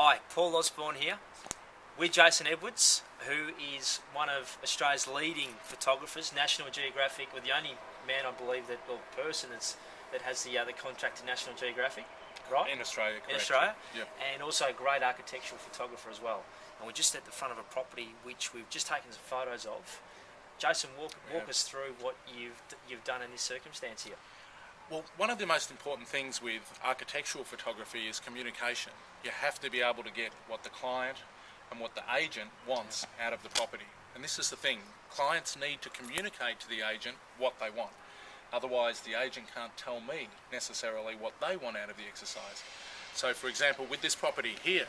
Hi, Paul Osborne here with Jason Edwards, who is one of Australia's leading photographers, National Geographic. We're the only man, I believe, or person that has the contract to National Geographic, right? In Australia, correct. In Australia, yep. And also a great architectural photographer as well. And we're just at the front of a property which we've just taken some photos of. Jason, walk us through what you've done in this circumstance here. Well, one of the most important things with architectural photography is communication. You have to be able to get what the client and what the agent wants out of the property. And this is the thing, clients need to communicate to the agent what they want. Otherwise, the agent can't tell me necessarily what they want out of the exercise. So, for example, with this property here,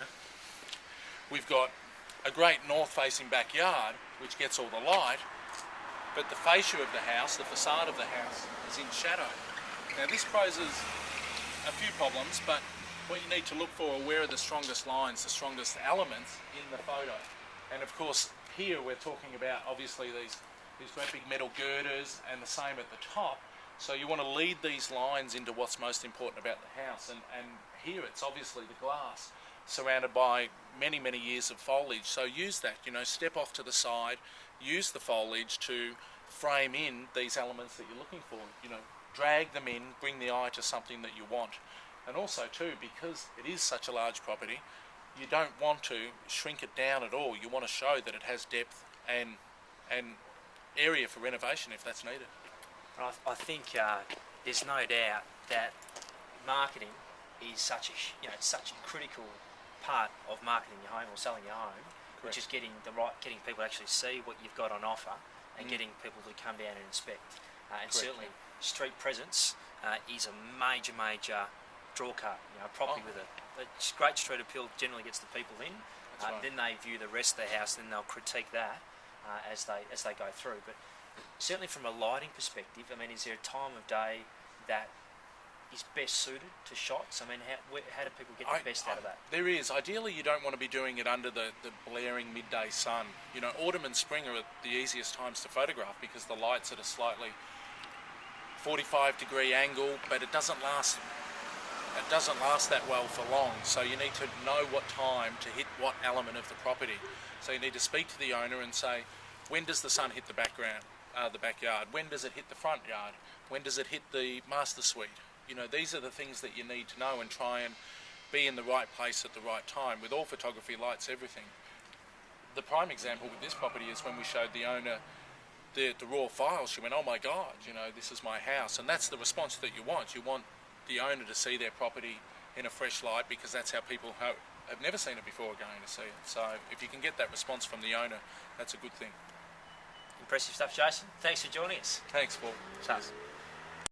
we've got a great north-facing backyard, which gets all the light, but the fascia of the house, the facade of the house, is in shadow. Now this poses a few problems, but what you need to look for are where are the strongest lines, the strongest elements in the photo. And of course here we're talking about obviously these great big metal girders and the same at the top. So you want to lead these lines into what's most important about the house. And here it's obviously the glass surrounded by many, many years of foliage. So use that, step off to the side, use the foliage to frame in these elements that you're looking for, drag them in, bring the eye to something that you want. And also too, because it is such a large property, you don't want to shrink it down at all. You want to show that it has depth and area for renovation if that's needed. I think there's no doubt that marketing is such a critical part of marketing your home or selling your home, Correct. which is getting people to actually see what you've got on offer and getting people to come down and inspect. And Correct. certainly street presence is a major draw card. A property with a great street appeal generally gets the people in. Right. Then they view the rest of the house, then they'll critique that as they go through. But certainly from a lighting perspective, is there a time of day that is best suited to shots? How do people get the best out of that? There is. Ideally, you don't want to be doing it under the blaring midday sun. Autumn and spring are the easiest times to photograph because the light's at a slightly 45-degree angle, but it doesn't last that well for long. So you need to know what time to hit what element of the property. So you need to speak to the owner and say, when does the sun hit the backyard? When does it hit the front yard? When does it hit the master suite? These are the things that you need to know and try and be in the right place at the right time. With all photography, light's everything. The prime example with this property is when we showed the owner the raw files. She went, oh my God, this is my house. And that's the response that you want. You want the owner to see their property in a fresh light because that's how people have never seen it before are going to see it. So if you can get that response from the owner, that's a good thing. Impressive stuff, Jason. Thanks for joining us. Thanks, Paul. Cheers.